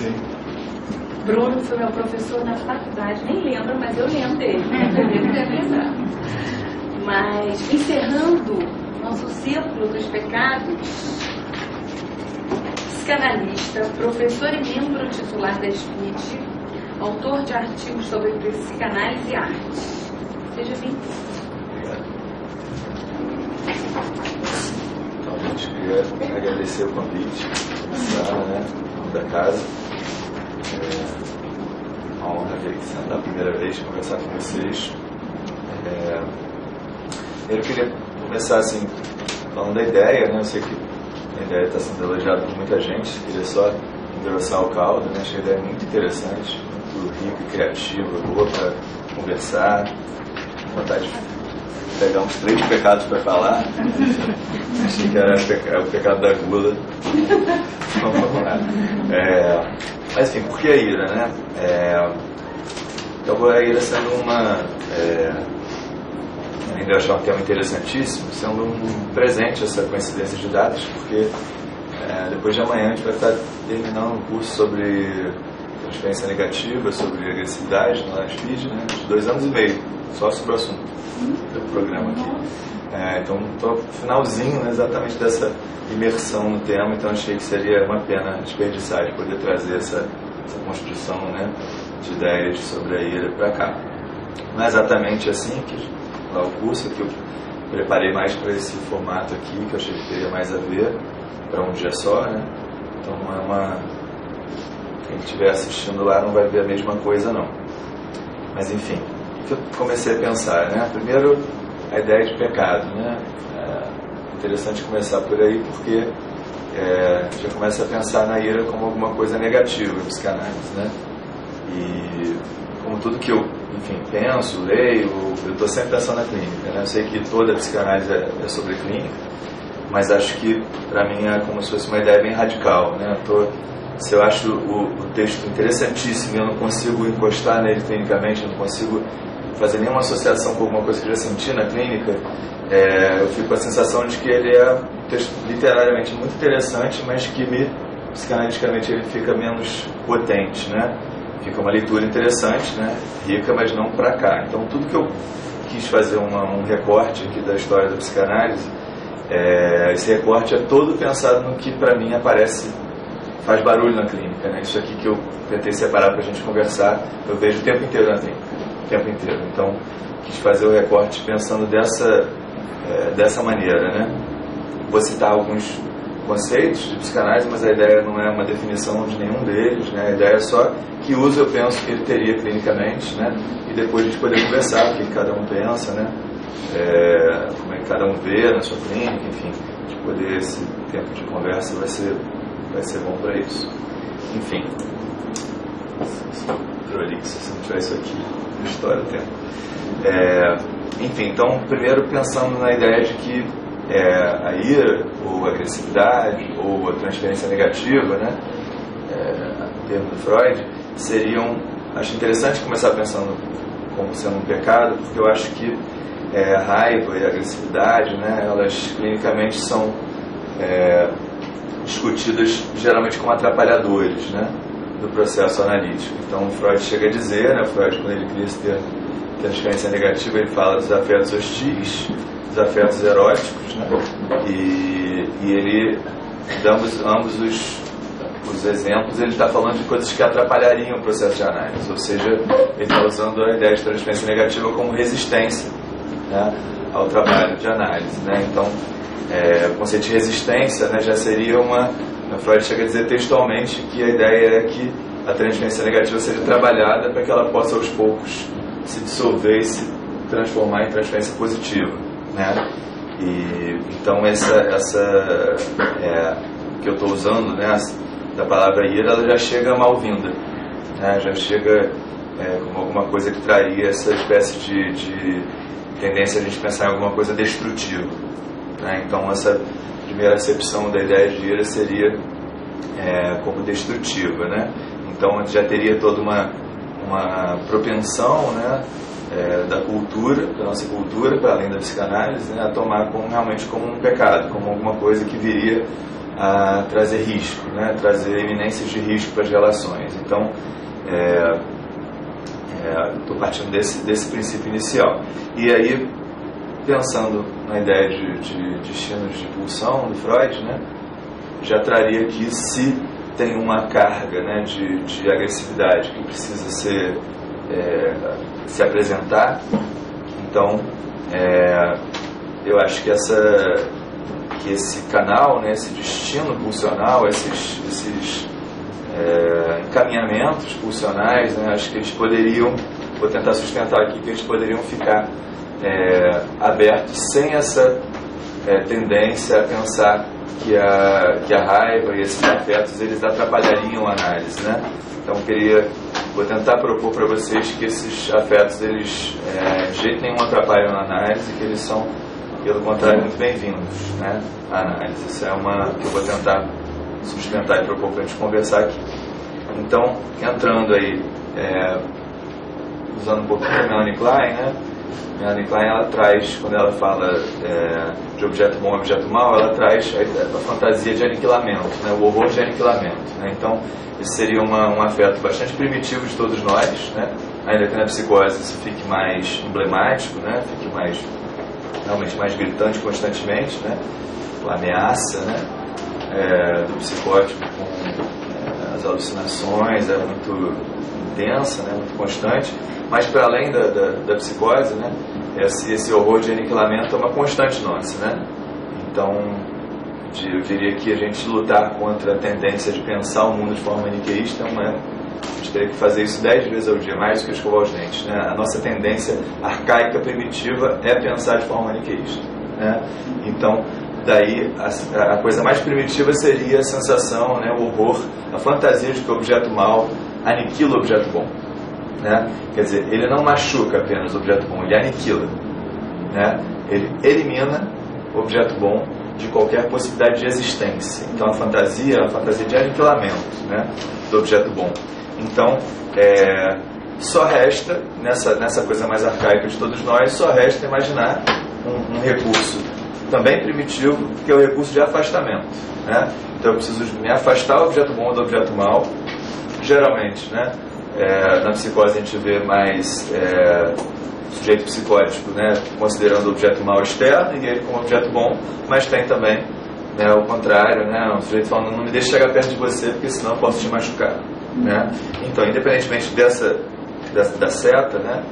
Sim. Bruno foi meu professor na faculdade, nem lembro, mas eu lembro dele. Ele deve lembrar. Mas, encerrando nosso círculo dos pecados, psicanalista, professor e membro titular da SPIT, autor de artigos sobre psicanálise e arte. Seja bem-vindo. Então, a gente queria agradecer o convite, da casa. É uma honra vir aqui sentar a primeira vez, conversar com vocês. Eu queria começar assim, falando da ideia, né? Eu sei que a ideia está sendo elogiada por muita gente, queria só engrossar o caldo, né? Achei a ideia muito interessante, muito rica e criativa, boa para conversar, vontade de pegar uns 3 pecados para falar. Achei que era o pecado da gula. Então, vamos lá. Mas enfim, por que a ira, né? Então, a ira sendo ainda achar um tema interessantíssimo, sendo um presente essa coincidência de datas, porque depois de amanhã a gente vai estar terminando um curso sobre transferência negativa, sobre agressividade na SPID, né, de 2 anos e meio, só sobre o assunto do programa aqui. Então estou no finalzinho, né, exatamente dessa imersão no tema, então achei que seria uma pena desperdiçar de poder trazer essa construção, né, de ideias sobre a ira para cá. Não é exatamente assim que lá o curso, que eu preparei mais para esse formato aqui, que eu achei que teria mais a ver para um dia só, né? Então não é uma... Quem estiver assistindo lá não vai ver a mesma coisa, não. Mas enfim, o que eu comecei a pensar, né? Primeiro, a ideia de pecado, né? É interessante começar por aí, porque já começa a pensar na ira como alguma coisa negativa, em psicanálise, né? E como tudo que eu, enfim, penso, leio, eu estou sempre pensando na clínica, né? Eu sei que toda a psicanálise é sobre clínica, mas acho que para mim é como se fosse uma ideia bem radical, né? Se eu acho o texto interessantíssimo e eu não consigo encostar nele clinicamente, eu não consigo fazer nenhuma associação com alguma coisa que eu já senti na clínica, eu fico com a sensação de que ele é um texto literariamente muito interessante, mas que psicanaliticamente ele fica menos potente, né? Fica uma leitura interessante, né? Rica, mas não para cá. Então, tudo que eu quis fazer um recorte aqui da história da psicanálise, esse recorte é todo pensado no que, para mim, faz barulho na clínica, né? Isso aqui que eu tentei separar para a gente conversar, eu vejo o tempo inteiro na clínica, o tempo inteiro. Então, quis fazer o recorte pensando dessa maneira, né? Vou citar alguns conceitos de psicanálise, mas a ideia não é uma definição de nenhum deles, né? A ideia é só que uso eu penso que ele teria clinicamente, né? E depois a gente poder conversar o que cada um pensa, né? Como é que cada um vê na sua clínica, enfim, de poder esse tempo de conversa vai ser bom para isso. Enfim, prolixo, se não tiver isso aqui, a história do tempo. Enfim, então, primeiro pensando na ideia de que a ira, ou a agressividade, ou a transferência negativa, né, o termo do Freud, acho interessante começar pensando como sendo um pecado, porque eu acho que a raiva e a agressividade, né, elas clinicamente são discutidas geralmente como atrapalhadores, né, do processo analítico. Então o Freud chega a dizer, né, Freud, quando ele cria esse termo transferência negativa, ele fala dos afetos hostis, dos afetos eróticos, né? E ele, ambos os exemplos, ele está falando de coisas que atrapalhariam o processo de análise, ou seja, ele está usando a ideia de transferência negativa como resistência, né, ao trabalho de análise, né? Então, o conceito de resistência, né, já seria Freud chega a dizer textualmente que a ideia é que a transferência negativa seja trabalhada para que ela possa aos poucos se dissolver e se transformar em transferência positiva, né? E então essa que eu estou usando, né, da palavra ira, ela já chega mal-vinda, né? Já chega como alguma coisa que traria essa espécie de tendência a gente pensar em alguma coisa destrutiva, né? Então essa primeira acepção da ideia de ira seria como destrutiva, né? Então já teria toda uma propensão, né, da cultura, da nossa cultura, para além da psicanálise, né, a tomar realmente como um pecado, como alguma coisa que viria a trazer risco, né? Trazer iminências de risco para as relações. Então, estou partindo desse princípio inicial. E aí, pensando na ideia de destinos de pulsão do Freud, né? Já traria que se tem uma carga, né, de agressividade que precisa se apresentar, então eu acho que esse canal, né, esse destino pulsional, esses encaminhamentos pulsionais, né, acho que eles poderiam, vou tentar sustentar aqui, que eles poderiam ficar abertos sem essa tendência a pensar que a raiva e esses afetos eles atrapalhariam a análise, né? Então vou tentar propor para vocês que esses afetos eles de jeito nenhum atrapalham a análise, que eles são, pelo contrário, muito bem-vindos, né, à análise. Isso é uma que eu vou tentar sustentar e propor para a gente conversar aqui. Então, entrando aí, usando um pouquinho a Melanie Klein, né? Melanie Klein, ela traz, quando ela fala de objeto bom e objeto mau, ela traz a fantasia de aniquilamento, né? O horror de aniquilamento, né? Então, esse seria um afeto bastante primitivo de todos nós, né? Ainda que na psicose isso fique mais emblemático, né? Fique realmente mais gritante constantemente, né? A ameaça, né? Do psicótico com as alucinações é muito intensa, né? Muito constante. Mas para além da psicose, né, esse horror de aniquilamento é uma constante nossa, né? Então, eu diria que a gente lutar contra a tendência de pensar o mundo de forma maniqueísta, a gente teria que fazer isso 10 vezes ao dia, mais do que escovar os dentes, né? A nossa tendência arcaica primitiva é pensar de forma maniqueísta, né? Então, daí a coisa mais primitiva seria a sensação, né, o horror, a fantasia de que o objeto mau aniquila o objeto bom. Né? Quer dizer, ele não machuca apenas o objeto bom, ele aniquila, né? Ele elimina o objeto bom de qualquer possibilidade de existência. Então a fantasia é uma fantasia de aniquilamento, né, do objeto bom. Então só resta, nessa coisa mais arcaica de todos nós, só resta imaginar um recurso também primitivo, que é o recurso de afastamento, né? Então eu preciso me afastar do objeto bom do objeto mau, geralmente, né? Na psicose a gente vê mais sujeito psicótico, né, considerando o objeto mau externo e ele como objeto bom, mas tem também, né, o contrário, né, um sujeito falando, não me deixe chegar perto de você porque senão eu posso te machucar, né? Então, independentemente da seta, né,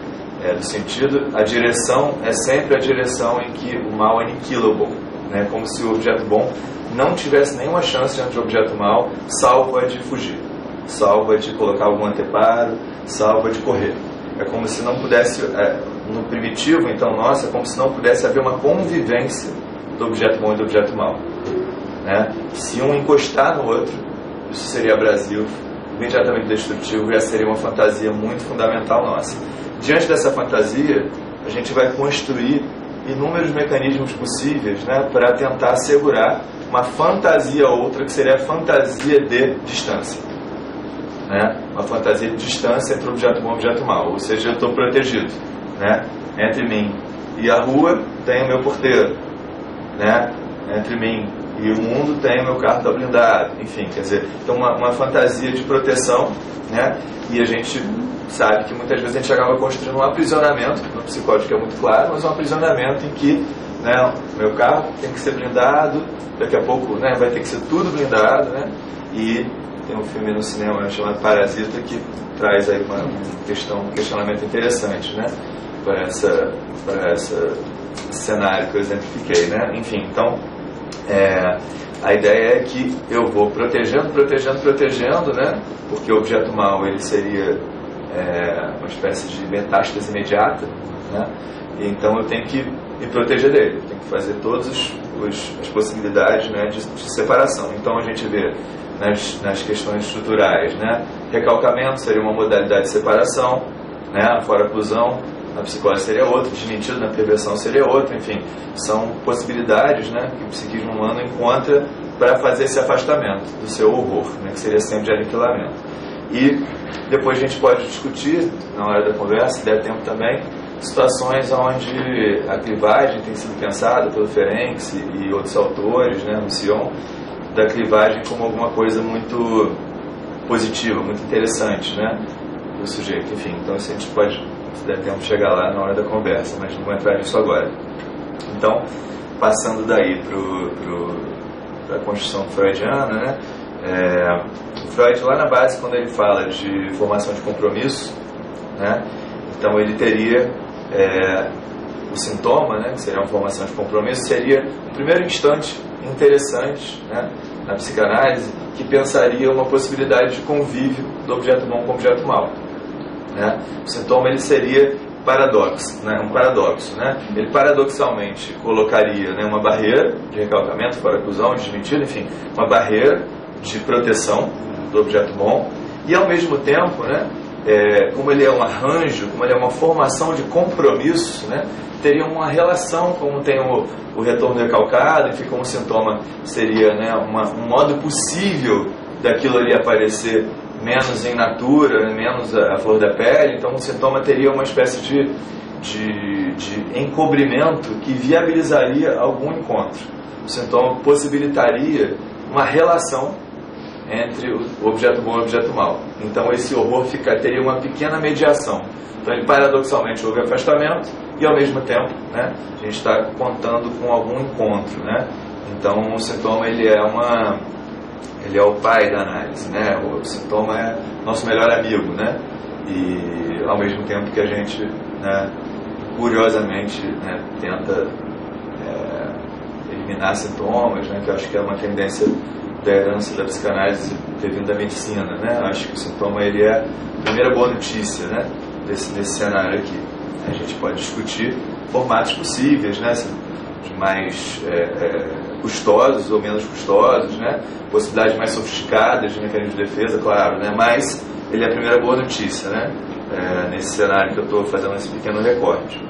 do sentido, a direção é sempre a direção em que o mal aniquila o bom, né, como se o objeto bom não tivesse nenhuma chance diante do objeto mau, salvo a de fugir, salvo a de colocar algum anteparo, salvo a de correr. É como se não pudesse, no primitivo, então, nossa, é como se não pudesse haver uma convivência do objeto bom e do objeto mau, né? Se um encostar no outro, isso seria abrasivo, imediatamente destrutivo, e essa seria uma fantasia muito fundamental nossa. Diante dessa fantasia, a gente vai construir inúmeros mecanismos possíveis, né, para tentar assegurar uma fantasia outra, que seria a fantasia de distância, né? Uma fantasia de distância entre o objeto bom e o objeto mau, ou seja, eu estou protegido, né? Entre mim e a rua tem o meu porteiro, né? Entre mim e o mundo tem o meu carro tá blindado, enfim, quer dizer, então uma fantasia de proteção, né? E a gente sabe que muitas vezes a gente acaba construindo um aprisionamento, no psicótico é muito claro, mas um aprisionamento em que, né, meu carro tem que ser blindado, daqui a pouco, né, vai ter que ser tudo blindado, né? E tem um filme no cinema chamado Parasita que traz aí um questionamento interessante, né, para esse cenário que eu exemplifiquei, né? Enfim, então a ideia é que eu vou protegendo, né? Porque o objeto mau ele seria uma espécie de metástase imediata, né? E então eu tenho que me proteger dele, eu tenho que fazer todas as possibilidades, né, de separação. Então a gente vê nas questões estruturais, né? Recalcamento seria uma modalidade de separação, né? A fora-oclusão na psicose seria outra, desmentido na perversão seria outra, enfim, são possibilidades, né, que o psiquismo humano encontra para fazer esse afastamento do seu horror, né, que seria sempre de aniquilamento. E depois a gente pode discutir, na hora da conversa, se der tempo também, situações onde a clivagem tem sido pensada pelo Ferenczi e outros autores, né, no Sion, da clivagem como alguma coisa muito positiva, muito interessante, né, do sujeito. Enfim, então isso a gente pode, se der tempo, chegar lá na hora da conversa, mas não vou entrar nisso agora. Então, passando daí para a construção freudiana, né, Freud, lá na base, quando ele fala de formação de compromisso, né, então ele teria o sintoma, né, que seria uma formação de compromisso, seria, no primeiro instante, interessante, né, na psicanálise, que pensaria uma possibilidade de convívio do objeto bom com o objeto mau, né. O sintoma ele seria paradoxo, né, um paradoxo, né. Ele paradoxalmente colocaria, né, uma barreira de recalcamento, fora acusão, desmentido, enfim, uma barreira de proteção do objeto bom, e ao mesmo tempo, né, como ele é um arranjo, como ele é uma formação de compromisso, né, teria uma relação, como tem o retorno recalcado, enfim, como o sintoma seria, né, um modo possível daquilo ali aparecer menos em natura, né, menos a flor da pele. Então o sintoma teria uma espécie de encobrimento que viabilizaria algum encontro. O sintoma possibilitaria uma relação entre o objeto bom e o objeto mau. Então esse horror teria uma pequena mediação. Então ele paradoxalmente houve afastamento e ao mesmo tempo, né, a gente está contando com algum encontro, né? Então o sintoma ele é o pai da análise, né? O sintoma é nosso melhor amigo, né? E ao mesmo tempo que a gente, né, curiosamente, né, tenta eliminar sintomas, né, que eu acho que é uma tendência da herança da psicanálise ter vindo da medicina, né? Acho que o sintoma ele é a primeira boa notícia, né, nesse cenário aqui. A gente pode discutir formatos possíveis, né, de mais custosos ou menos custosos, né, possibilidades mais sofisticadas de mecanismo de defesa, claro, né, mas ele é a primeira boa notícia, né, nesse cenário que eu estou fazendo esse pequeno recorte.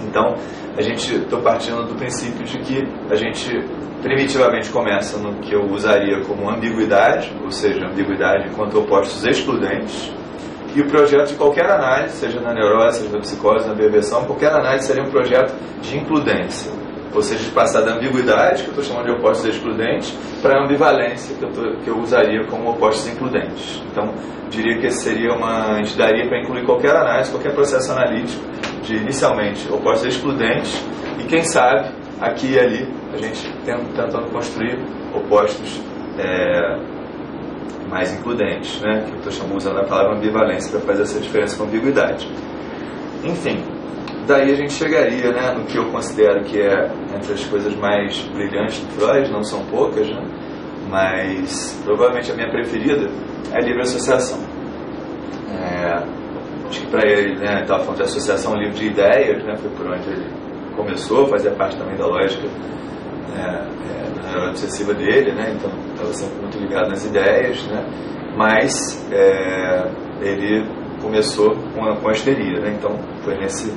Então, estou partindo do princípio de que a gente primitivamente começa no que eu usaria como ambiguidade, ou seja, ambiguidade enquanto opostos excludentes, e o projeto de qualquer análise, seja na neurose, seja na psicose, na perversão, qualquer análise seria um projeto de includência, ou seja, de passar da ambiguidade, que eu estou chamando de opostos excludentes, para a ambivalência, que eu usaria como opostos includentes. Então, diria que esse seria a gente daria para incluir qualquer análise, qualquer processo analítico, de inicialmente opostos excludentes, e quem sabe, aqui e ali, a gente tentando construir opostos mais includentes, né? Que eu estou usando a palavra ambivalência para fazer essa diferença com ambiguidade. Enfim, daí a gente chegaria, né, no que eu considero que é entre as coisas mais brilhantes do Freud, não são poucas, né? Mas provavelmente a minha preferida é a livre associação. Acho que para ele, né, estava falando de associação livre de ideias, né, foi por onde ele começou, fazia parte também da lógica da neurose obsessiva dele, né, então estava sempre muito ligado nas ideias, né, mas ele começou com a histeria, né, então foi nessa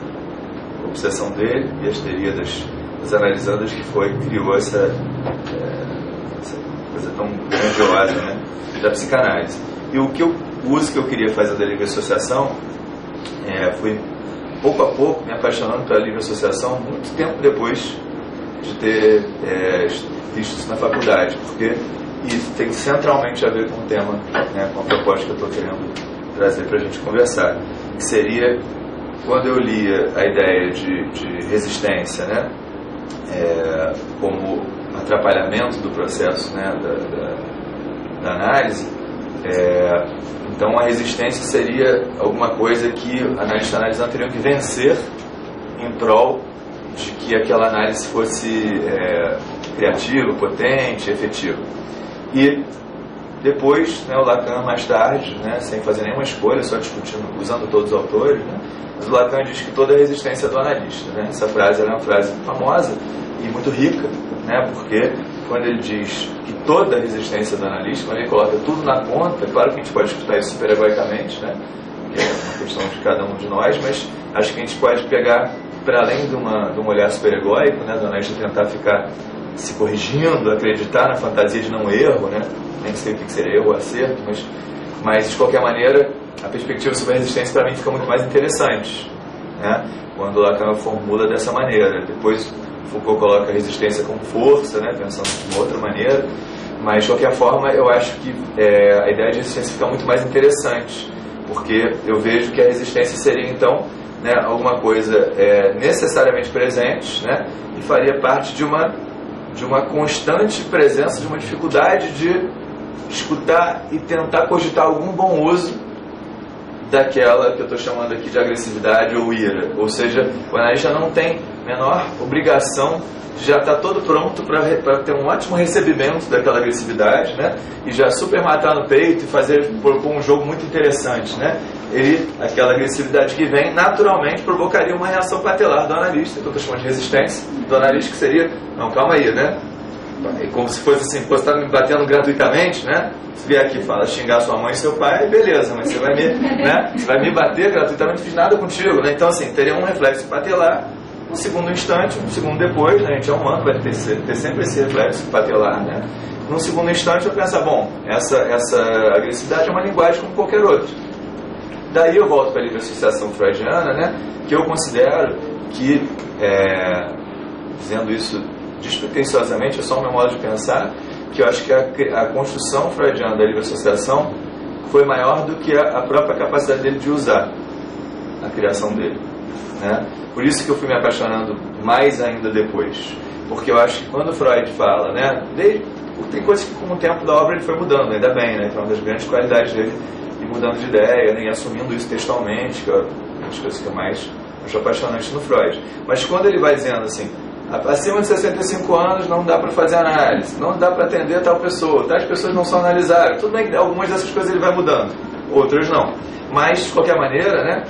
obsessão dele e a histeria das analisandas que criou essa coisa tão grandiosa, né, da psicanálise. E o uso que eu queria fazer da livre associação fui pouco a pouco me apaixonando pela livre associação muito tempo depois de ter visto isso na faculdade, porque isso tem centralmente a ver com o tema, né, com a proposta que eu estou querendo trazer para a gente conversar, que seria quando eu lia a ideia de resistência, né, como atrapalhamento do processo, né, da análise, então a resistência seria alguma coisa que analistas analisando teriam que vencer em prol de que aquela análise fosse criativa, potente, efetiva. E depois, né, o Lacan mais tarde, né, sem fazer nenhuma escolha, só discutindo, usando todos os autores, né, mas o Lacan diz que toda a resistência é do analista, né. Essa frase é uma frase famosa e muito rica, né, porque quando ele diz que toda a resistência do analista, quando ele coloca tudo na conta, claro que a gente pode escutar isso super egoicamente, né, que é uma questão de cada um de nós, mas acho que a gente pode pegar, para além de um olhar super egóico, né, do analista tentar ficar se corrigindo, acreditar na fantasia de não erro, né, nem sei o que seria erro ou acerto, mas de qualquer maneira a perspectiva sobre a resistência para mim fica muito mais interessante, né, quando Lacan formula dessa maneira. Depois Foucault coloca a resistência como força, né, pensando de uma outra maneira, Mas, de qualquer forma, eu acho que a ideia de resistência fica muito mais interessante, porque eu vejo que a resistência seria, então, né, alguma coisa necessariamente presente, né, e faria parte de uma constante presença, de uma dificuldade de escutar e tentar cogitar algum bom uso daquela que eu estou chamando aqui de agressividade ou ira. Ou seja, o analista não tem menor obrigação de já estar todo pronto para ter um ótimo recebimento daquela agressividade, né? E já super matar no peito e propor um jogo muito interessante, né? Aquela agressividade que vem, naturalmente provocaria uma reação patelar do analista, que eu estou chamando de resistência, do analista, que seria, não, calma aí, né? Como se fosse assim, você está me batendo gratuitamente, né? Se vier aqui e fala xingar sua mãe e seu pai, beleza, mas você vai me bater gratuitamente, não fiz nada contigo, né? Então, assim, teria um reflexo patelar, um segundo instante, um segundo depois, né? A gente é humano, vai ter sempre esse reflexo patelar, né? Num segundo instante eu penso, bom, essa agressividade é uma linguagem como qualquer outra. Daí eu volto para a livre associação freudiana, né? Que eu considero que, dizendo isso despretensiosamente, é só o meu modo de pensar, que eu acho que a construção freudiana da livre associação foi maior do que a própria capacidade dele de usar a criação dele, né? Por isso que eu fui me apaixonando mais ainda depois, porque eu acho que quando Freud fala, né, tem coisas que com o tempo da obra ele foi mudando, ainda bem, né? Então uma das grandes qualidades dele ir mudando de ideia, né, e assumindo isso textualmente, que é uma das coisas que eu mais acho apaixonante no Freud. Mas quando ele vai dizendo assim, acima de 65 anos não dá para fazer análise, não dá para atender tal pessoa, tais pessoas não são analisáveis. Tudo bem que algumas dessas coisas ele vai mudando, outras não. Mas, de qualquer maneira, né,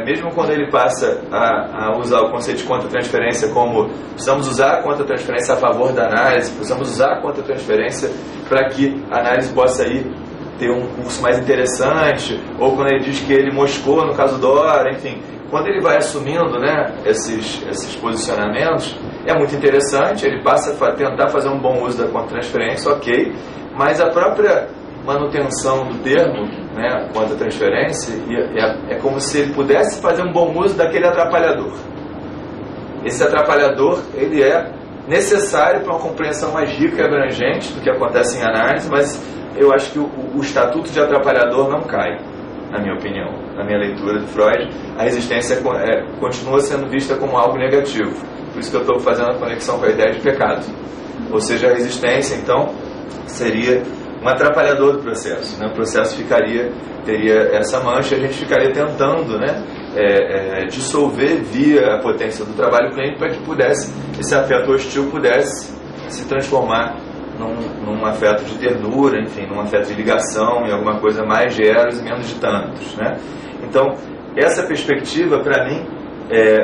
mesmo quando ele passa a usar o conceito de contra-transferência como precisamos usar a contra-transferência a favor da análise, precisamos usar a contra-transferência para que a análise possa ter um curso mais interessante, ou quando ele diz que ele moscou no caso Dora, enfim. Quando ele vai assumindo, né, esses posicionamentos, é muito interessante, ele passa a tentar fazer um bom uso da contra-transferência, ok, mas a própria manutenção do termo, né, contra-transferência, é como se ele pudesse fazer um bom uso daquele atrapalhador. Esse atrapalhador, ele é necessário para uma compreensão mais rica e abrangente do que acontece em análise, mas eu acho que o estatuto de atrapalhador não cai, na minha opinião, na minha leitura de Freud. A resistência continua sendo vista como algo negativo. Por isso que eu estou fazendo a conexão com a ideia de pecado. Ou seja, a resistência, então, seria um atrapalhador do processo, né? O processo teria essa mancha, e a gente ficaria tentando, né, dissolver via a potência do trabalho clínico para que esse afeto hostil pudesse se transformar num afeto de ternura, enfim, num afeto de ligação, em alguma coisa mais de eros e menos de tantos, né? Então, essa perspectiva, para mim,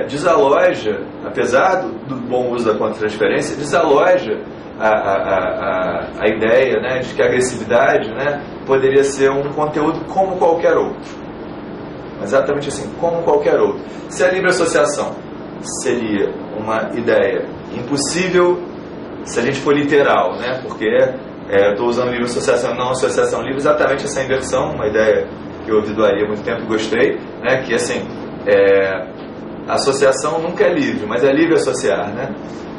desaloja, apesar do bom uso da contra-transferência, desaloja a ideia, né, de que a agressividade, né, poderia ser um conteúdo como qualquer outro. Exatamente assim, como qualquer outro. Se a livre associação seria uma ideia impossível, se a gente for literal, né, porque eu estou usando livre associação e não associação livre, exatamente essa inversão, uma ideia que eu ouvi do Ari há muito tempo e gostei, né, que assim, a associação nunca é livre, mas é livre associar, né?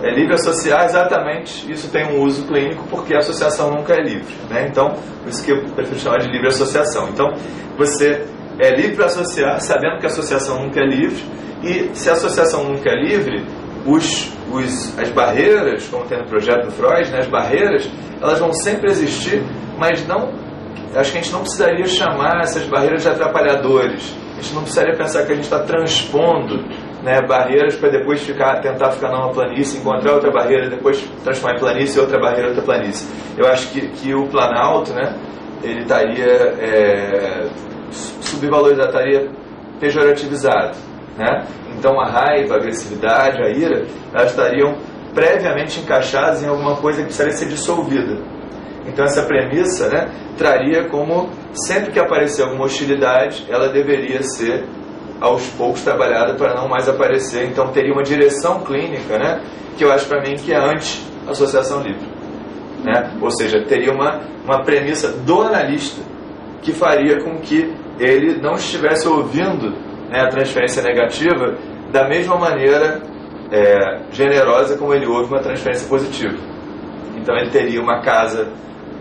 É livre associar, exatamente, isso tem um uso clínico, porque a associação nunca é livre, né? Então, por isso que eu prefiro chamar de livre associação. Então, você é livre para associar, sabendo que a associação nunca é livre, e se a associação nunca é livre, as barreiras, como tem no projeto do Freud, né, as barreiras, elas vão sempre existir, mas não, acho que a gente não precisaria chamar essas barreiras de atrapalhadores. A gente não precisaria pensar que a gente está transpondo, né, barreiras para depois tentar ficar numa planície, encontrar outra barreira, depois transformar em planície, outra barreira, outra planície. Eu acho que o Planalto, né, ele estaria subvalorizado, estaria pejorativizado, né? Então a raiva, a agressividade, a ira, elas estariam previamente encaixadas em alguma coisa que precisaria ser dissolvida. Então essa premissa, né, traria como sempre que aparecer alguma hostilidade, ela deveria ser aos poucos trabalhada para não mais aparecer. Então teria uma direção clínica, né, que eu acho para mim que é anti-associação livre, né? Ou seja, teria uma premissa do analista que faria com que ele não estivesse ouvindo, né, a transferência negativa da mesma maneira generosa como ele ouve uma transferência positiva. Então ele teria uma casa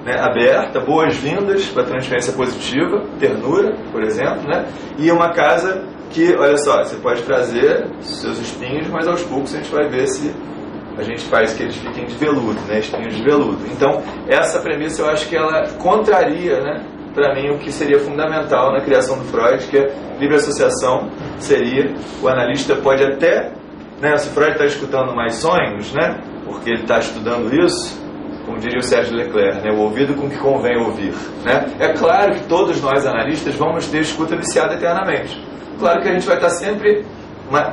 né, aberta, boas-vindas para transferência positiva, ternura, por exemplo, né, e uma casa que, olha só, você pode trazer seus espinhos, mas aos poucos a gente vai ver se a gente faz que eles fiquem de veludo, né, espinhos de veludo. Então, essa premissa eu acho que ela contraria, né, para mim, o que seria fundamental na criação do Freud, que é livre associação seria, o analista pode até, né, se o Freud está escutando mais sonhos, né, porque ele está estudando isso, como diria o Sérgio Leclerc, né, o ouvido com que convém ouvir. Né? É claro que todos nós analistas vamos ter escuta viciada eternamente. Claro que a gente vai estar sempre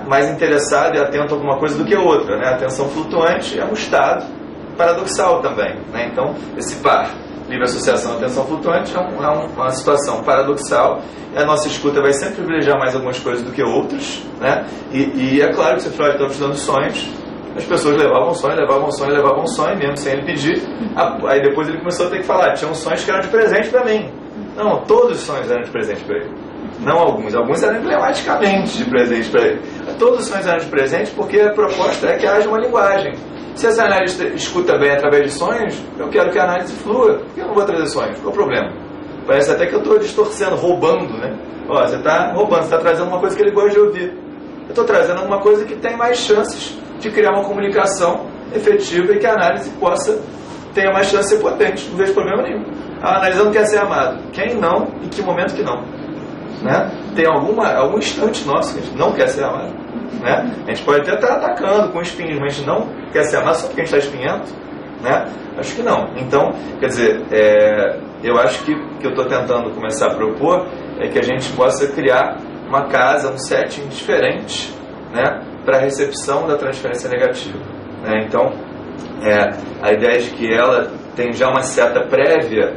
mais interessado e atento a alguma coisa do que a outra. Né? A atenção flutuante é um estado paradoxal também. Né? Então, esse par, livre associação e atenção flutuante, é uma situação paradoxal. E a nossa escuta vai sempre privilegiar mais algumas coisas do que outras. Né? E é claro que se o Freud estava estudando sonhos, as pessoas levavam sonho, mesmo sem ele pedir. Aí depois ele começou a ter que falar, tinham sonhos que eram de presente para mim. Não, todos os sonhos eram de presente para ele. Não alguns eram emblematicamente de presente para ele. Todos os sonhos eram de presente porque a proposta é que haja uma linguagem. Se essa analista escuta bem através de sonhos, eu quero que a análise flua. Por que eu não vou trazer sonhos? Qual o problema? Parece até que eu estou distorcendo, roubando, né? Ó, você está roubando, você está trazendo uma coisa que ele gosta de ouvir. Eu estou trazendo alguma coisa que tem mais chances de criar uma comunicação efetiva e que a análise tenha mais chance de ser potente. Não vejo problema nenhum. A análise não quer ser amado. Quem não? Em que momento que não? Né? Tem algum instante nosso que a gente não quer ser amado. Né? A gente pode até estar atacando com espinhos, mas a gente não quer ser amado só porque a gente está espinhento. Né? Acho que não. Então, quer dizer, eu acho que o que eu estou tentando começar a propor é que a gente possa criar uma casa, um setting diferente, né, para a recepção da transferência negativa. Né? Então, a ideia de que ela tem já uma seta prévia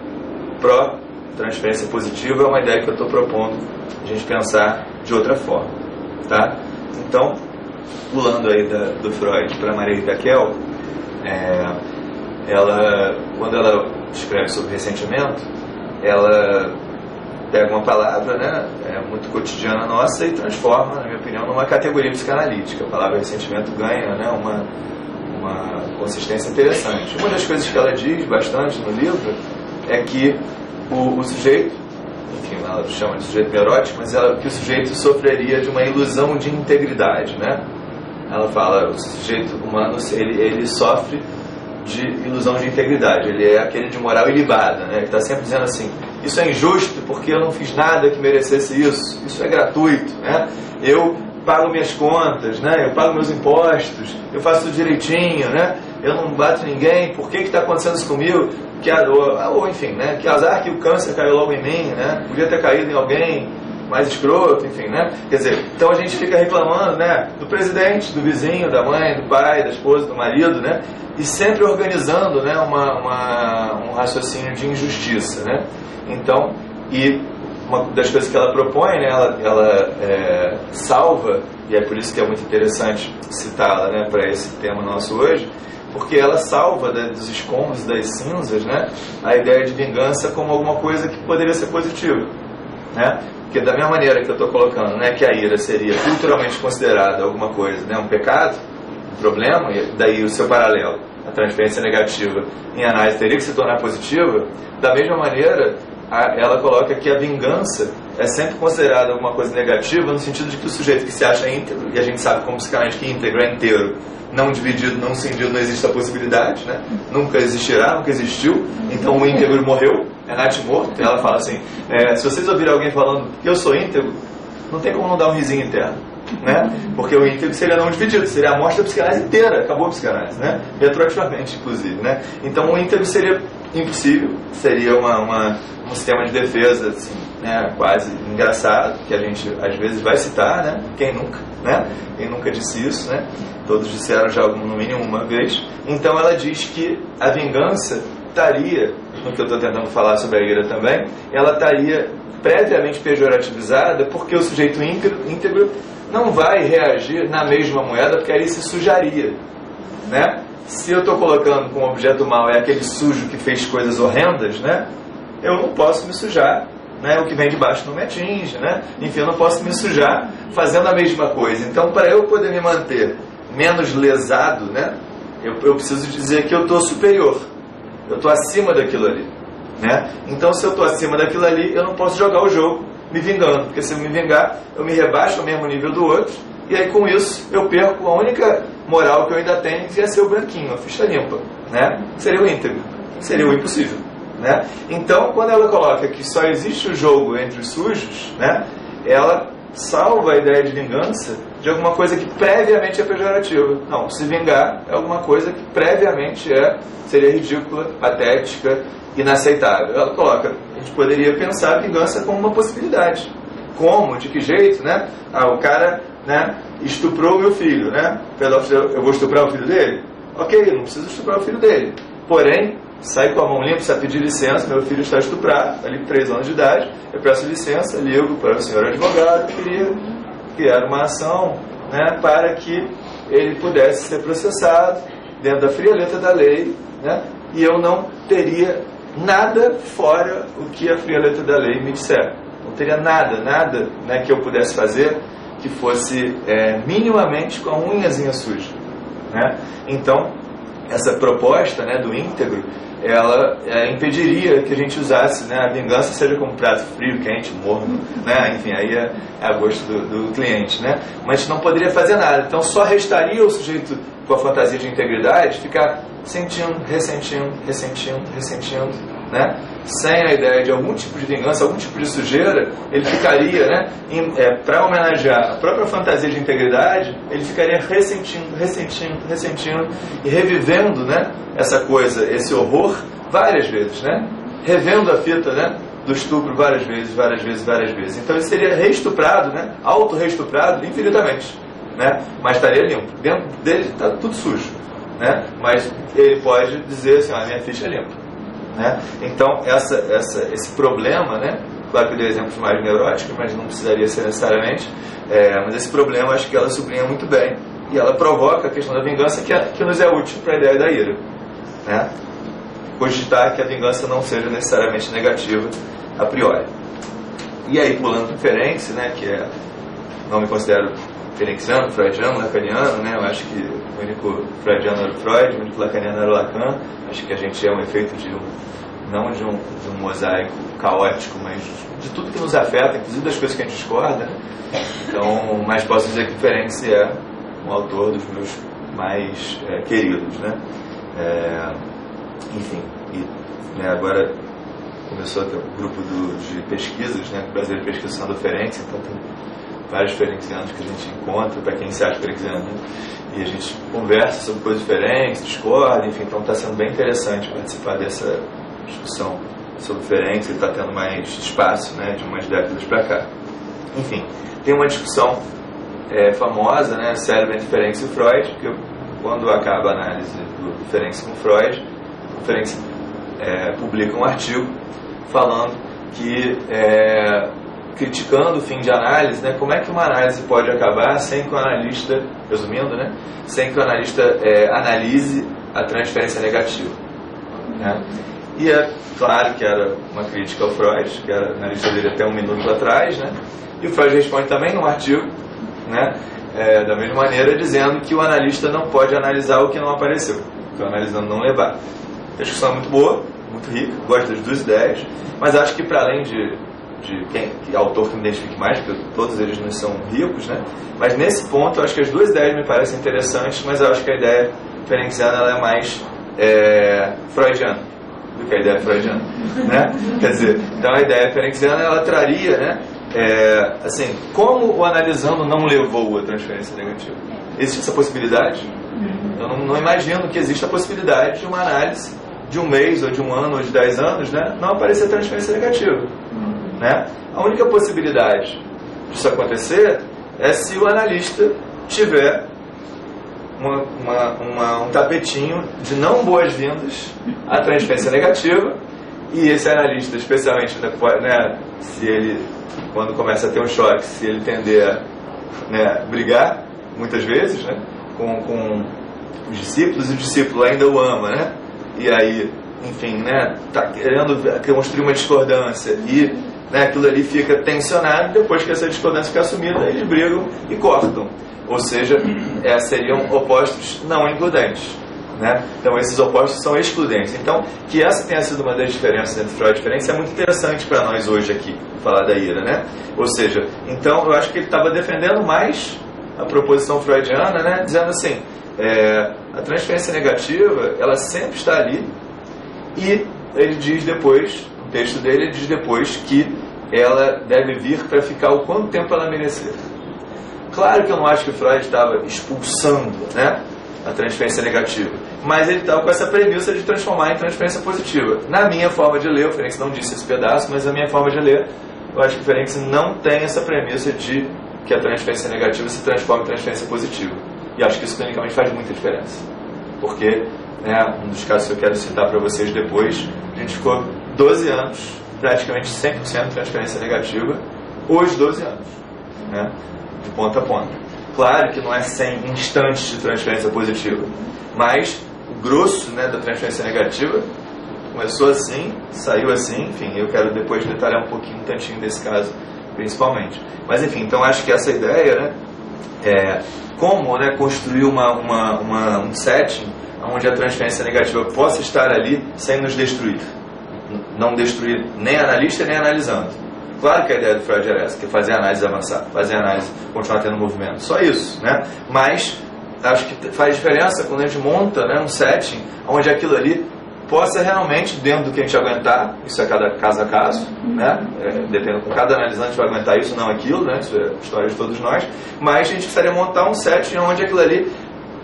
pró-transferência positiva é uma ideia que eu estou propondo a gente pensar de outra forma. Tá? Então, pulando aí do Freud para Maria Itaquel, quando ela escreve sobre ressentimento, ela pega uma palavra, né, muito cotidiana nossa e transforma, na minha opinião, numa categoria psicanalítica. A palavra ressentimento ganha, né, uma consistência interessante. Uma das coisas que ela diz bastante no livro é que o sujeito, enfim, ela chama de sujeito neurótico, mas que o sujeito sofreria de uma ilusão de integridade. Né? Ela fala, o sujeito humano ele sofre de ilusão de integridade, ele é aquele de moral ilibada, né? Ele está sempre dizendo assim, isso é injusto porque eu não fiz nada que merecesse isso é gratuito, né? Eu pago minhas contas, né? Eu pago meus impostos, eu faço tudo direitinho, né? Eu não bato ninguém, por que está acontecendo isso comigo? Ou enfim, né? Que azar que o câncer caiu logo em mim, né? Podia ter caído em alguém mais escroto, enfim, né? Quer dizer, então a gente fica reclamando, né? Do presidente, do vizinho, da mãe, do pai, da esposa, do marido, né? E sempre organizando, né? Um raciocínio de injustiça, né? Então, e uma das coisas que ela propõe, né? Ela salva, e é por isso que é muito interessante citá-la, né? Para esse tema nosso hoje, porque ela salva dos escombros, das cinzas, né? A ideia de vingança como alguma coisa que poderia ser positiva, né? Porque da mesma maneira que eu estou colocando, né, que a ira seria culturalmente considerada alguma coisa, né, um pecado, um problema, e daí o seu paralelo, a transferência negativa em análise teria que se tornar positiva, da mesma maneira ela coloca que a vingança é sempre considerada alguma coisa negativa no sentido de que o sujeito que se acha íntegro, e a gente sabe como psicanalista que íntegro é inteiro, não dividido, não cindido, não existe a possibilidade, né? Nunca existirá, nunca existiu, então o íntegro morreu, é natimorto. Ela fala assim, se vocês ouvirem alguém falando que eu sou íntegro, não tem como não dar um risinho interno, né? Porque o íntegro seria não dividido, seria a morte da psicanálise inteira, acabou a psicanálise, né? Retroativamente, inclusive, né? Então o íntegro seria impossível, seria um sistema de defesa, assim, né, quase engraçado, que a gente às vezes vai citar, né? Quem nunca, né? Quem nunca disse isso, né? Todos disseram já no mínimo uma vez. Então ela diz que a vingança estaria, no que eu estou tentando falar sobre a ira também, ela estaria previamente pejorativizada porque o sujeito íntegro não vai reagir na mesma moeda, porque aí se sujaria, né? Se eu estou colocando como objeto mal é aquele sujo que fez coisas horrendas, né? Eu não posso me sujar, né? O que vem de baixo não me atinge, né? Enfim, eu não posso me sujar fazendo a mesma coisa. Então, para eu poder me manter menos lesado, né? Eu preciso dizer que eu estou superior, eu estou acima daquilo ali, né? Então, se eu estou acima daquilo ali, eu não posso jogar o jogo me vingando, porque se eu me vingar, eu me rebaixo ao mesmo nível do outro, e aí com isso eu perco a única moral que eu ainda tenho, que ia ser o branquinho, a ficha limpa, né? Seria o íntegro, seria o impossível, né? Então, quando ela coloca que só existe o jogo entre os sujos, né, ela salva a ideia de vingança de alguma coisa que previamente é pejorativa. Não, se vingar é alguma coisa que previamente seria ridícula, patética, inaceitável. Ela coloca, a gente poderia pensar a vingança como uma possibilidade. Como? De que jeito, né? O cara, né, estuprou meu filho, né? Eu vou estuprar o filho dele? Ok, eu não preciso estuprar o filho dele. Porém, sai com a mão limpa, precisa pedir licença, meu filho está estuprado, ali com 3 anos de idade, eu peço licença, ligo para o senhor advogado, queria criar uma ação, né, para que ele pudesse ser processado dentro da fria letra da lei, né, e eu não teria nada fora o que a fria letra da lei me disser. Não teria nada, né, que eu pudesse fazer que fosse minimamente com a unhazinha suja, né? Então, essa proposta, né, do íntegro, ela impediria que a gente usasse, né, a vingança seja como prato frio, quente, morno, né? Enfim, aí é a gosto do cliente, né? Mas a gente não poderia fazer nada. Então só restaria o sujeito com a fantasia de integridade ficar sentindo, ressentindo, né? Sem a ideia de algum tipo de vingança, algum tipo de sujeira, ele ficaria, né, para homenagear a própria fantasia de integridade, ele ficaria ressentindo e revivendo, né, essa coisa, esse horror várias vezes, né? Revendo a fita, né, do estupro várias vezes. Então ele seria reestuprado, né, auto-reestuprado infinitamente, né? Mas estaria limpo. Dentro dele está tudo sujo, né? Mas ele pode dizer assim, minha ficha é limpa. Né? Então, esse problema, né? Claro que eu dei exemplos mais neuróticos, mas não precisaria ser necessariamente, mas esse problema acho que ela sublinha muito bem, e ela provoca a questão da vingança que nos é útil para a ideia da ira, né? Cogitar que a vingança não seja necessariamente negativa a priori. E aí, pulando para Ferenczi, né, que não me considero ferenciano, freudiano, lacaniano, né? Eu acho que o único freudiano era o Freud, o único lacaniano era o Lacan. Acho que a gente é um efeito não de um mosaico caótico, mas de tudo que nos afeta, inclusive das coisas que a gente discorda, né? Então, mas posso dizer que Ferenczi é um autor dos meus mais queridos, né? Enfim, e né, agora começou a ter um grupo de pesquisas, né? O Brasil de Pesquisa do Ferenczi, então tem vários ferencianos que a gente encontra, para quem se acha ferenciano, né? E a gente conversa sobre coisas diferentes, discorda, enfim, então está sendo bem interessante participar dessa discussão sobre Ferenczi, ele está tendo mais espaço, né, de umas décadas para cá. Enfim, tem uma discussão famosa, né, célebre entre Ferenczi e Freud, porque quando acaba a análise do Ferenczi com Freud, o Ferenczi publica um artigo falando que criticando o fim de análise, né, como é que uma análise pode acabar sem que o analista, resumindo, né, sem que o analista analise a transferência negativa, né? E é claro que era uma crítica ao Freud, que era analista dele até um minuto atrás, né? E o Freud responde também num artigo, né, da mesma maneira, dizendo que o analista não pode analisar o que não apareceu, que o analisando não levar. A discussão é muito boa, muito rica, gosto das duas ideias, mas acho que para além de autor que me identifique mais, porque todos eles não são ricos, né? Mas nesse ponto eu acho que as duas ideias me parecem interessantes, mas eu acho que a ideia ferenciana ela é mais freudiana do que a ideia freudiana, né? Quer dizer, então a ideia ferenciana ela traria, né, assim, como o analisando não levou a transferência negativa. Existe essa possibilidade? Eu não imagino que exista a possibilidade de uma análise de um mês, ou de um ano, ou de 10 anos, né, não aparecer transferência negativa. Né? A única possibilidade disso acontecer é se o analista tiver um tapetinho de não boas-vindas à transferência negativa, e esse analista, especialmente, né, se ele, quando começa a ter um choque, se ele tender a, né, brigar, muitas vezes, né, com os discípulos, e o discípulo ainda o ama, né? E aí, enfim, né, tá querendo construir uma discordância e, né, aquilo ali fica tensionado, depois que essa discordância fica assumida, eles brigam e cortam. Ou seja, seriam opostos não includentes, né? Então esses opostos são excludentes. Então, que essa tenha sido uma das diferenças entre Freud e Ferenczi é muito interessante para nós hoje aqui, falar da ira, né? Ou seja, então eu acho que ele estava defendendo mais a proposição freudiana, né? Dizendo assim, a transferência negativa, ela sempre está ali, e ele diz depois, no texto dele, ele diz depois que ela deve vir para ficar o quanto tempo ela merecer. Claro que eu não acho que Freud estava expulsando, né, a transferência negativa, mas ele estava com essa premissa de transformar em transferência positiva. Na minha forma de ler, o Ferenczi não disse esse pedaço, mas na minha forma de ler, eu acho que o Ferenczi não tem essa premissa de que a transferência negativa se transforma em transferência positiva. E acho que isso clinicamente faz muita diferença. Porque, né, um dos casos que eu quero citar para vocês depois, a gente ficou 12 anos, praticamente 100% transferência negativa, os 12 anos, né, de ponta a ponta. Claro que não é 100 instantes de transferência positiva, mas o grosso, né, da transferência negativa começou assim, saiu assim, enfim, eu quero depois detalhar um pouquinho, um tantinho desse caso, principalmente. Mas enfim, então acho que essa ideia, né, como, né, construir um setting onde a transferência negativa possa estar ali sem nos destruir. Não destruir nem analista nem analisando. Claro que a ideia do Freud era essa, que é fazer a análise avançar, fazer a análise continuar tendo movimento. Só isso, né? Mas acho que faz diferença quando a gente monta, né, um setting onde aquilo ali possa realmente, dentro do que a gente aguentar, isso é cada caso a caso, né? Dependendo, com cada analisante vai aguentar isso, não aquilo, né? Isso é a história de todos nós. Mas a gente precisaria montar um setting onde aquilo ali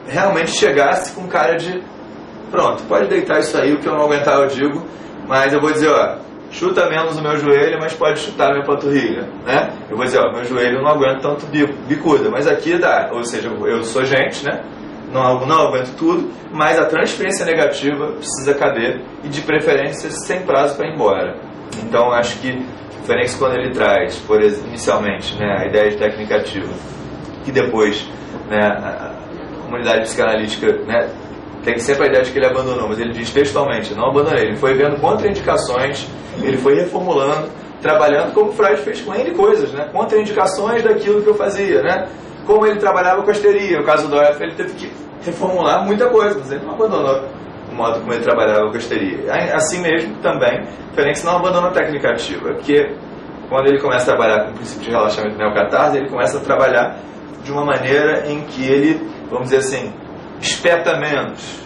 realmente chegasse com cara de pronto, pode deitar isso aí, o que eu não aguentar eu digo, mas eu vou dizer, ó, chuta menos o meu joelho, mas pode chutar a minha panturrilha, né? Eu vou dizer, ó, meu joelho não aguenta tanto bicuda, mas aqui dá, ou seja, eu sou gente, né? Não aguento tudo, mas a transferência negativa precisa caber, e de preferência sem prazo para ir embora. Então acho que o Ferenczi, quando ele traz, inicialmente, né, a ideia de técnica ativa, e depois, né, a comunidade psicanalítica, né, tem sempre a ideia de que ele abandonou, mas ele diz textualmente, não abandonei, ele foi vendo contraindicações, ele foi reformulando, trabalhando como Freud fez com N coisas, né, contraindicações daquilo que eu fazia, né, como ele trabalhava com a histeria. O caso do F, ele teve que reformular muita coisa, mas ele não abandonou o modo como ele trabalhava com a histeria. Assim mesmo, também, Ferenczi não abandonou a técnica ativa, porque quando ele começa a trabalhar com o princípio de relaxamento neocatarse, ele começa a trabalhar de uma maneira em que ele, vamos dizer assim, espeta menos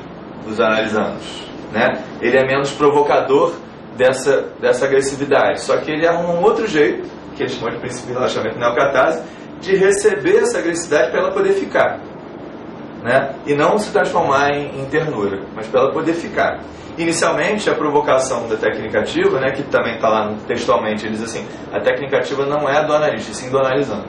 dos analisandos, né? Ele é menos provocador dessa agressividade, só que ele arruma um outro jeito, que ele chama de princípio de relaxamento neocatarse, de receber essa agressividade para ela poder ficar, né? E não se transformar em ternura, mas para ela poder ficar. Inicialmente, a provocação da técnica ativa, né, que também está lá textualmente, ele diz assim, a técnica ativa não é do analista, sim do analisando.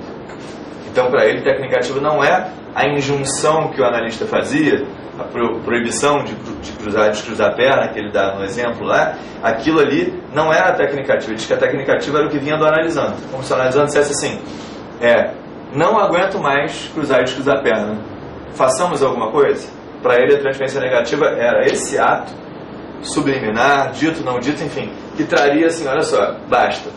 Então, para ele, técnica ativa não é a injunção que o analista fazia, a proibição de descruzar a perna, que ele dá no exemplo lá, aquilo ali não era a técnica ativa. Ele diz que a técnica ativa era o que vinha do analisando. Como se o analisando dissesse assim, não aguento mais cruzar e descruzar a perna. Façamos alguma coisa? Para ele, a transferência negativa era esse ato subliminar, dito, não dito, enfim, que traria assim, olha só, basta.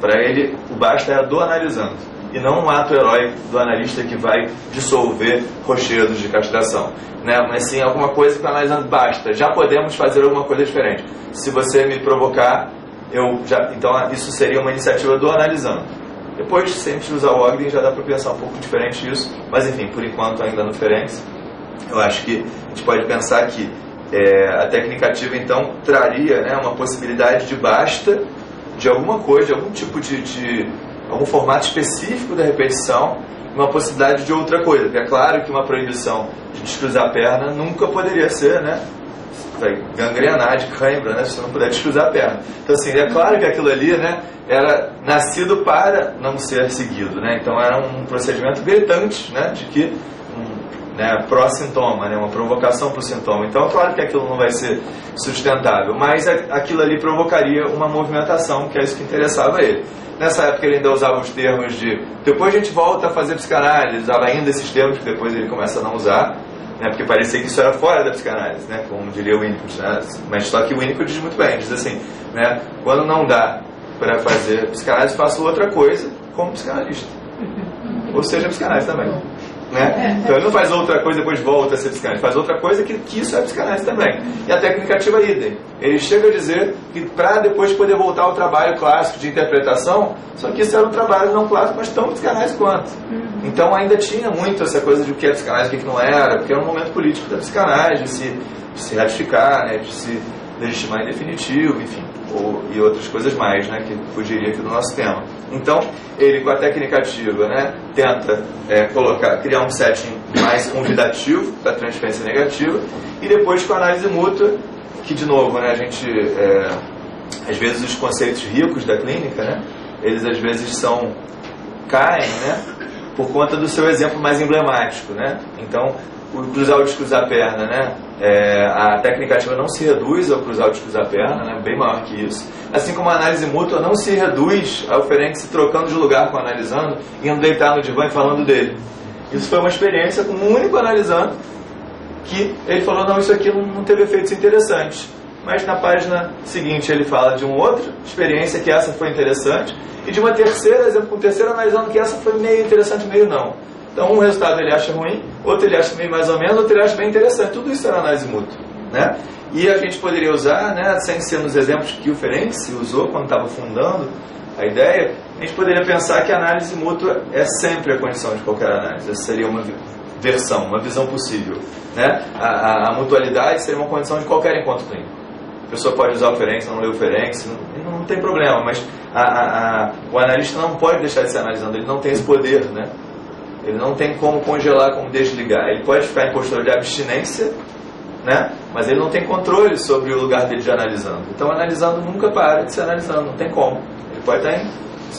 Para ele, o basta era do analisando, e não um ato heróico do analista que vai dissolver rochedos de castração, né? Mas sim alguma coisa que o analisando basta, já podemos fazer alguma coisa diferente. Se você me provocar, então isso seria uma iniciativa do analisando. Depois, se a gente usar o Ogden, já dá para pensar um pouco diferente isso, mas enfim, por enquanto ainda no Ferenczi, eu acho que a gente pode pensar que a técnica ativa então traria, né, uma possibilidade de basta de alguma coisa, de algum tipo de algum formato específico da repetição, uma possibilidade de outra coisa, porque é claro que uma proibição de descruzar a perna nunca poderia ser, né, vai gangrenar de cãibra, né, se você não puder descruzar a perna. Então assim, é claro que aquilo ali, né, era nascido para não ser seguido, né, então era um procedimento gritante, né, de que pró-sintoma, né, uma provocação para o sintoma. Então, claro que aquilo não vai ser sustentável, mas aquilo ali provocaria uma movimentação, que é isso que interessava a ele. Nessa época ele ainda usava os termos de... Depois a gente volta a fazer psicanálise, usava ainda esses termos que depois ele começa a não usar, né, porque parecia que isso era fora da psicanálise, né, como diria o Winnicott, né, mas só que o Winnicott diz muito bem, diz assim, né, quando não dá para fazer psicanálise, faço outra coisa como psicanalista. Ou seja, psicanálise também. né? Então ele não faz outra coisa e depois volta a ser psicanálise, faz outra coisa que isso é psicanálise também. E a técnica ativa idem. Ele chega a dizer que para depois poder voltar ao trabalho clássico de interpretação, só que isso era um trabalho não clássico, mas tão psicanálise quanto. Então ainda tinha muito essa coisa de o que é psicanálise e o que não era, porque era um momento político da psicanálise, de se ratificar, né, de se legitimar em definitivo, enfim, e outras coisas mais, né, que fugiria aqui do nosso tema. Então, ele com a técnica ativa, né, tenta criar um setting mais convidativo para a transferência negativa, e depois com a análise mútua, que de novo, né, a gente, às vezes os conceitos ricos da clínica, né, eles às vezes caem, né, por conta do seu exemplo mais emblemático, né. Então, o cruzar o descruzar a perna, né? A técnica ativa não se reduz ao cruzar o descruzar a perna, né? Bem maior que isso. Assim como a análise mútua não se reduz ao Ferenc se trocando de lugar com o analisando, indo deitar no divã e falando dele. Isso foi uma experiência com um único analisando, que ele falou, não, isso aqui não teve efeitos interessantes. Mas na página seguinte ele fala de uma outra experiência que essa foi interessante, e de uma terceira, exemplo, com o terceiro analisando que essa foi meio interessante, meio não. Então, um resultado ele acha ruim, outro ele acha meio mais ou menos, outro ele acha bem interessante. Tudo isso era análise mútua, né? E a gente poderia usar, né, sem ser nos exemplos que o Ferenc usou quando estava fundando a ideia, a gente poderia pensar que a análise mútua é sempre a condição de qualquer análise. Essa seria uma versão, uma visão possível, né? A mutualidade seria uma condição de qualquer encontro clínico. A pessoa pode usar o Ferenc, não ler o Ferenc, não tem problema, mas o analista não pode deixar de ser analisando, ele não tem esse poder, né? Ele não tem como congelar, como desligar. Ele pode ficar em postura de abstinência, né? Mas ele não tem controle sobre o lugar dele de analisando. Então, analisando nunca para de ser analisando, não tem como. Ele pode estar em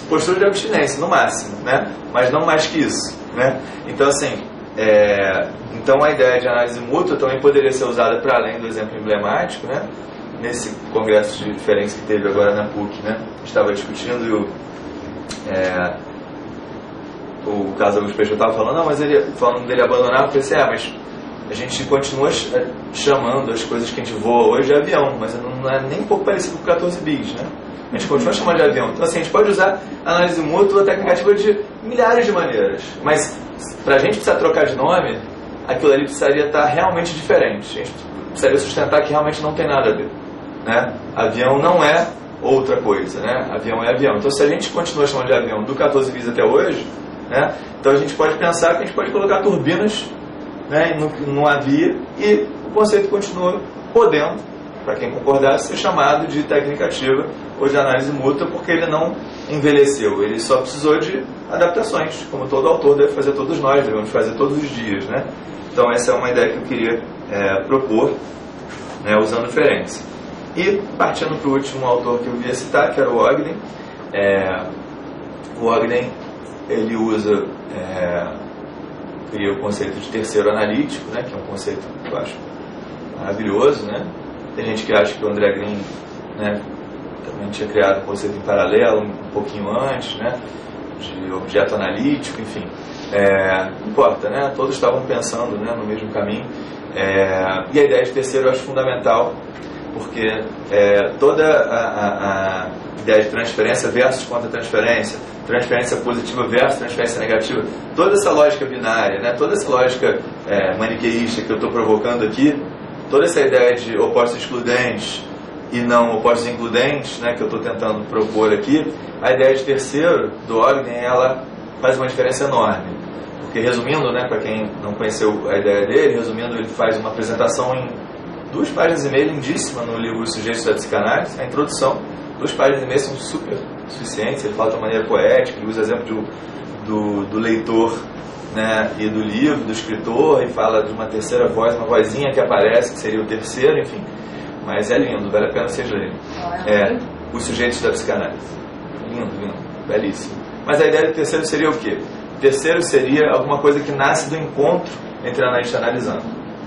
postura de abstinência, no máximo, né? Mas não mais que isso, né? Então, assim, então a ideia de análise mútua também poderia ser usada para além do exemplo emblemático, né? Nesse congresso de diferença que teve agora na PUC, né? A gente estava discutindo e o Carlos Augusto Peixoto estava falando, não, mas ele falando dele abandonar, eu pensei, mas a gente continua chamando as coisas que a gente voa hoje de avião, mas não é nem um pouco parecido com 14 bis, né? A gente continua chamando de avião. Então, assim, a gente pode usar análise mútua, técnica ativa de milhares de maneiras, mas para a gente precisar trocar de nome, aquilo ali precisaria estar realmente diferente. A gente precisaria sustentar que realmente não tem nada a ver, né? Avião não é outra coisa, né? Avião é avião. Então, se a gente continua chamando de avião do 14 bis até hoje, né? Então a gente pode pensar que a gente pode colocar turbinas, né, no navio, e o conceito continua podendo, para quem concordar, ser chamado de técnica ativa ou de análise mútua, porque ele não envelheceu, ele só precisou de adaptações, como todo autor deve fazer, todos nós devemos fazer todos os dias, né? Então essa é uma ideia que eu queria propor, né, usando Ferenc. E partindo para o último autor que eu ia citar, que era o Ogden. O Ogden, ele cria o conceito de terceiro analítico, né, que é um conceito que eu acho maravilhoso, né? Tem gente que acha que o André Green, né, também tinha criado um conceito em paralelo um pouquinho antes, né, de objeto analítico, enfim, não importa, né? Todos estavam pensando, né, no mesmo caminho, e a ideia de terceiro eu acho fundamental, porque toda a ideia de transferência versus contra-transferência, transferência positiva versus transferência negativa, toda essa lógica binária, né, toda essa lógica maniqueísta que eu estou provocando aqui, toda essa ideia de opostos excludentes e não opostos includentes, né, que eu estou tentando propor aqui, a ideia de terceiro do Ogden, ela faz uma diferença enorme. Porque, resumindo, né, para quem não conheceu a ideia dele, resumindo, ele faz uma apresentação em 2 páginas e meia, lindíssima, no livro Os Sujeitos da Psicanálise, a introdução. 2 páginas e meia são super suficientes, ele fala de uma maneira poética, ele usa exemplo do leitor, né, e do livro, do escritor, e fala de uma terceira voz, uma vozinha que aparece, que seria o terceiro, enfim. Mas é lindo, vale a pena vocês lerem. Os Sujeitos da Psicanálise. Lindo, lindo, belíssimo. Mas a ideia do terceiro seria o quê? O terceiro seria alguma coisa que nasce do encontro entre analista e analisando,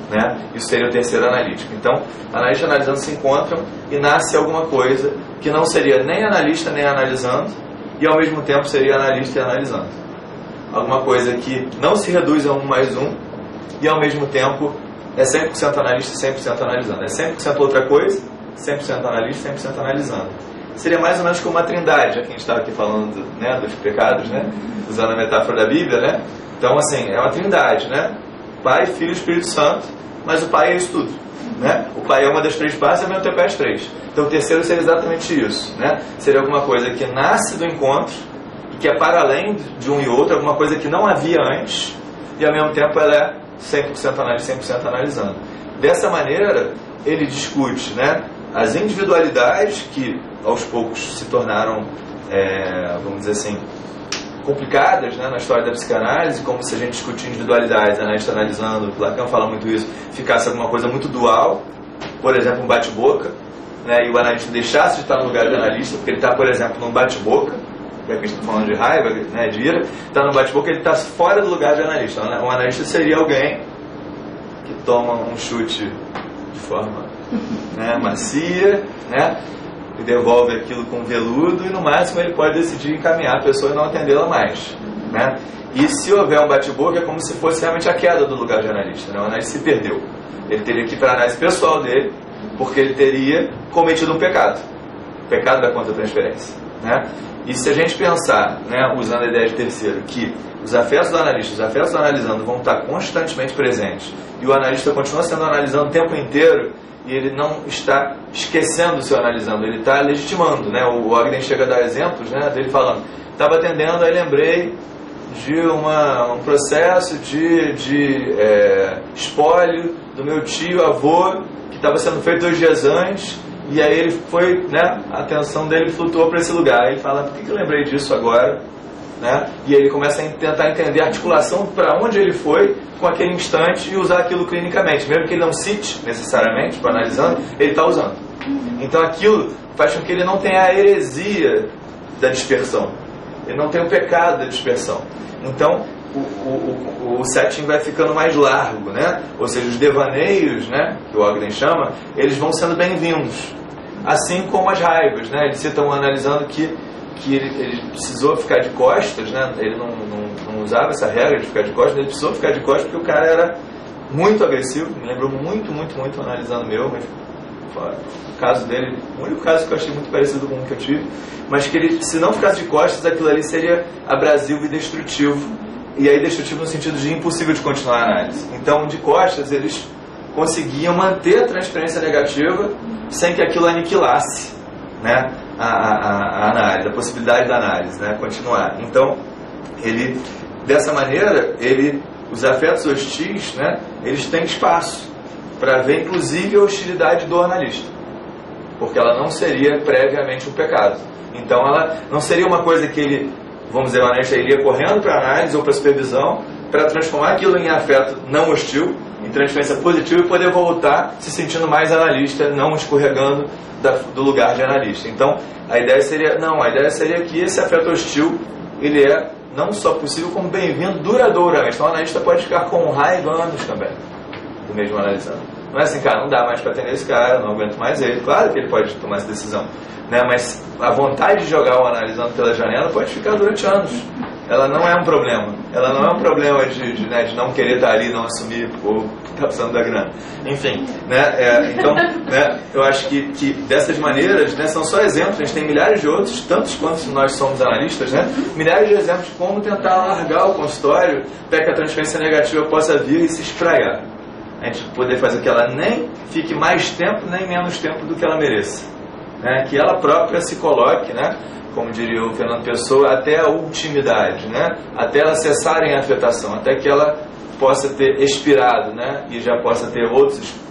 né? Isso seria o terceiro analítico. Então, analista e analisando se encontram e nasce alguma coisa que não seria nem analista nem analisando, e ao mesmo tempo seria analista e analisando. Alguma coisa que não se reduz a 1 mais 1 e ao mesmo tempo é 100% analista e 100% analisando. É 100% outra coisa, 100% analista e 100% analisando. Seria mais ou menos como uma trindade, já que a gente estava aqui falando, né, dos pecados, né, usando a metáfora da Bíblia, né? Então, assim, é uma trindade, né? Pai, Filho e Espírito Santo, mas o Pai é isso tudo, né? O Pai é uma das 3 partes e ao mesmo tempo é as 3. Então o terceiro seria exatamente isso, né? Seria alguma coisa que nasce do encontro e que é para além de um e outro, alguma coisa que não havia antes e ao mesmo tempo ela é 100% análise, 100% analisando. Dessa maneira, ele discute, né, as individualidades que aos poucos se tornaram, vamos dizer assim, complicadas, né, na história da psicanálise, como se a gente discutir individualidades, né, a gente está analisando, Lacan fala muito isso, ficasse alguma coisa muito dual, por exemplo, um bate-boca, né, e o analista deixasse de estar no lugar de analista, porque ele está, por exemplo, num bate-boca, que a gente está falando de raiva, né, de ira, está no bate-boca, ele está fora do lugar de analista. Um analista seria alguém que toma um chute de forma, né, macia, né, e devolve aquilo com veludo, e no máximo ele pode decidir encaminhar a pessoa e não atendê-la mais, né? E se houver um bate-boca, é como se fosse realmente a queda do lugar de analista, né? O analista se perdeu. Ele teria que ir para a análise pessoal dele, porque ele teria cometido um pecado, o pecado da contra-transferência, né? E se a gente pensar, né, usando a ideia de terceiro, que os afetos do analista, os afetos do analisando vão estar constantemente presentes, e o analista continua sendo analisando o tempo inteiro, e ele não está esquecendo o seu analisando, ele está legitimando, né? O Ogden chega a dar exemplos, né, dele falando, estava atendendo, aí lembrei de um processo de espólio do meu tio-avô, que estava sendo feito 2 dias antes, e aí ele foi, né, a atenção dele flutuou para esse lugar, aí ele fala, por que eu lembrei disso agora? Né? E aí ele começa a tentar entender a articulação para onde ele foi com aquele instante e usar aquilo clinicamente, mesmo que ele não cite necessariamente, para analisando, ele está usando. Então aquilo faz com que ele não tenha a heresia da dispersão, ele não tenha o pecado da dispersão. Então o setting vai ficando mais largo, né? Ou seja, os devaneios, né, que o Ogden chama, eles vão sendo bem-vindos, assim como as raivas, né? Eles estão analisando que ele precisou ficar de costas, né? Ele não usava essa regra de ficar de costas, ele precisou ficar de costas porque o cara era muito agressivo, me lembrou muito analisando meu, mas o caso dele, o único caso que eu achei muito parecido com o que eu tive, mas que ele, se não ficasse de costas, aquilo ali seria abrasivo e destrutivo, e aí destrutivo no sentido de impossível de continuar a análise. Então, de costas, eles conseguiam manter a transferência negativa sem que aquilo aniquilasse, né, a análise, a possibilidade da análise, né, continuar. Então, ele, dessa maneira, os afetos hostis, né, eles têm espaço para ver, inclusive, a hostilidade do analista, porque ela não seria previamente um pecado. Então, ela não seria uma coisa que ele, vamos dizer, o analista iria correndo para a análise ou para a supervisão para transformar aquilo em afeto não hostil, em transferência positiva, e poder voltar se sentindo mais analista, não escorregando do lugar de analista. Então, a ideia seria que esse afeto hostil, ele é não só possível, como bem-vindo duradouramente. Então, o analista pode ficar com raiva anos também do mesmo analisando. Não é assim, cara, não dá mais para atender esse cara, não aguento mais ele. Claro que ele pode tomar essa decisão, né? Mas a vontade de jogar o analisando pela janela pode ficar durante anos. Ela não é um problema. Ela não é um problema de não querer estar ali, não assumir, ou estar precisando da grana. Enfim, né? Então, né, eu acho que dessas maneiras, né, são só exemplos. A gente tem milhares de outros, tantos quantos nós somos analistas, né? Milhares de exemplos de como tentar alargar o consultório para que a transferência negativa possa vir e se espraiar. A gente poder fazer que ela nem fique mais tempo, nem menos tempo do que ela mereça, né? Que ela própria se coloque, né, como diria o Fernando Pessoa, até a ultimidade, né? Até ela cessar em afetação, até que ela possa ter expirado, né? E já possa ter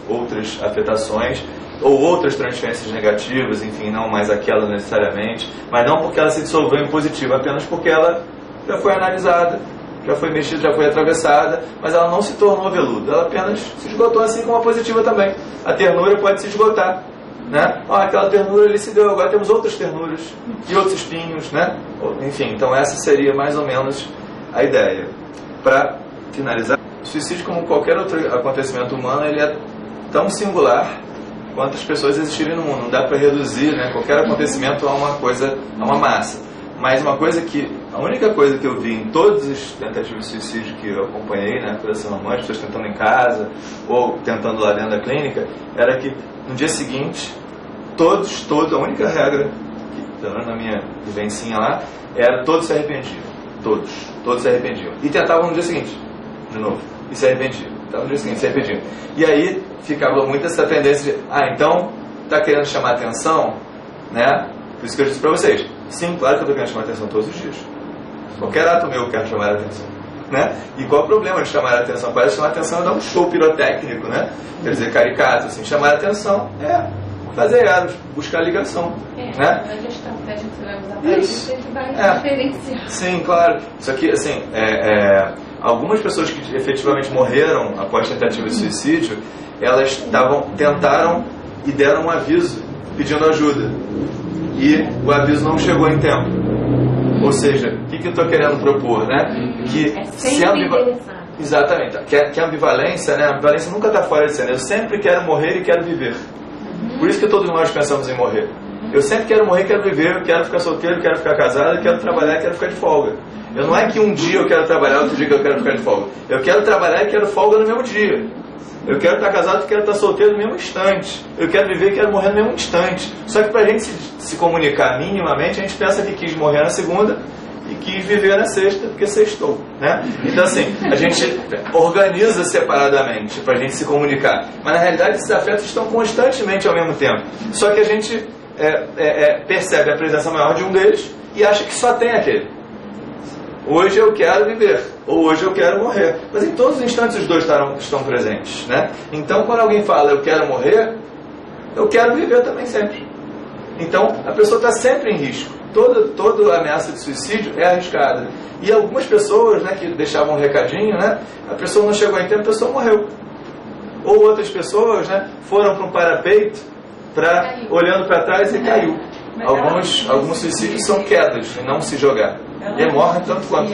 outras afetações ou outras transferências negativas, enfim, não mais aquela necessariamente, mas não porque ela se dissolveu em positivo, apenas porque ela já foi analisada, já foi mexida, já foi atravessada, mas ela não se tornou veludo, ela apenas se esgotou, assim como a positiva também. A ternura pode se esgotar, né? Aquela ternura ali se deu, agora temos outras ternuras e outros espinhos, né? Enfim, então essa seria mais ou menos a ideia. Para finalizar, o suicídio, como qualquer outro acontecimento humano, ele é tão singular quanto as pessoas existirem no mundo. Não dá para reduzir, né, qualquer acontecimento a uma coisa, a uma massa. Mas a única coisa que eu vi em todas as tentativas de suicídio que eu acompanhei, né, por essa mamãe, as pessoas tentando em casa ou tentando lá dentro da clínica, era que no dia seguinte, a única regra, que na minha vivencinha lá, era todos se arrependiam. Todos se arrependiam. E tentavam no dia seguinte, de novo, e se arrependiam. Então no dia seguinte se arrependiam. E aí ficava muito essa tendência de, então, está querendo chamar atenção, né? Por isso que eu disse para vocês, sim, claro que eu estou querendo chamar atenção todos os dias. Qualquer ato meu eu quero chamar a atenção. Né? E qual é o problema de chamar a atenção? Parece chamar a atenção é dar um show pirotécnico, né? Quer dizer, caricato, assim, chamar a atenção é fazer eros, buscar ligação. Né? A gestão que a gente vai usar para isso é que vai diferenciar. Sim, claro. Isso aqui, assim, algumas pessoas que efetivamente morreram após tentativa de suicídio, elas tentaram e deram um aviso pedindo ajuda. E o aviso não chegou em tempo. Ou seja, o que eu estou querendo propor, né? Que exatamente. Que a ambivalência, né? A ambivalência nunca está fora de cena. Eu sempre quero morrer e quero viver. Por isso que todos nós pensamos em morrer. Eu sempre quero morrer e quero viver. Eu quero ficar solteiro, quero ficar casado, quero trabalhar e quero ficar de folga. Eu não é que um dia eu quero trabalhar, outro dia que eu quero ficar de folga. Eu quero trabalhar e quero folga no mesmo dia. Eu quero estar casado e quero estar solteiro no mesmo instante. Eu quero viver e quero morrer no mesmo instante. Só que para a gente se comunicar minimamente, a gente pensa que quis morrer na segunda e quis viver na sexta, porque sextou. Né? Então assim, a gente organiza separadamente para a gente se comunicar. Mas na realidade esses afetos estão constantemente ao mesmo tempo. Só que a gente percebe a presença maior de um deles e acha que só tem aquele. Hoje eu quero viver, ou hoje eu quero morrer. Mas em todos os instantes os dois estão presentes. Né? Então quando alguém fala eu quero morrer, eu quero viver também sempre. Então a pessoa está sempre em risco. Toda ameaça de suicídio é arriscada. E algumas pessoas, né, que deixavam um recadinho, né, a pessoa não chegou em tempo, a pessoa morreu. Ou outras pessoas, né, foram para um parapeito, olhando para trás e caiu. Alguns suicídios são quedas e não se jogar. E morrem tanto quanto.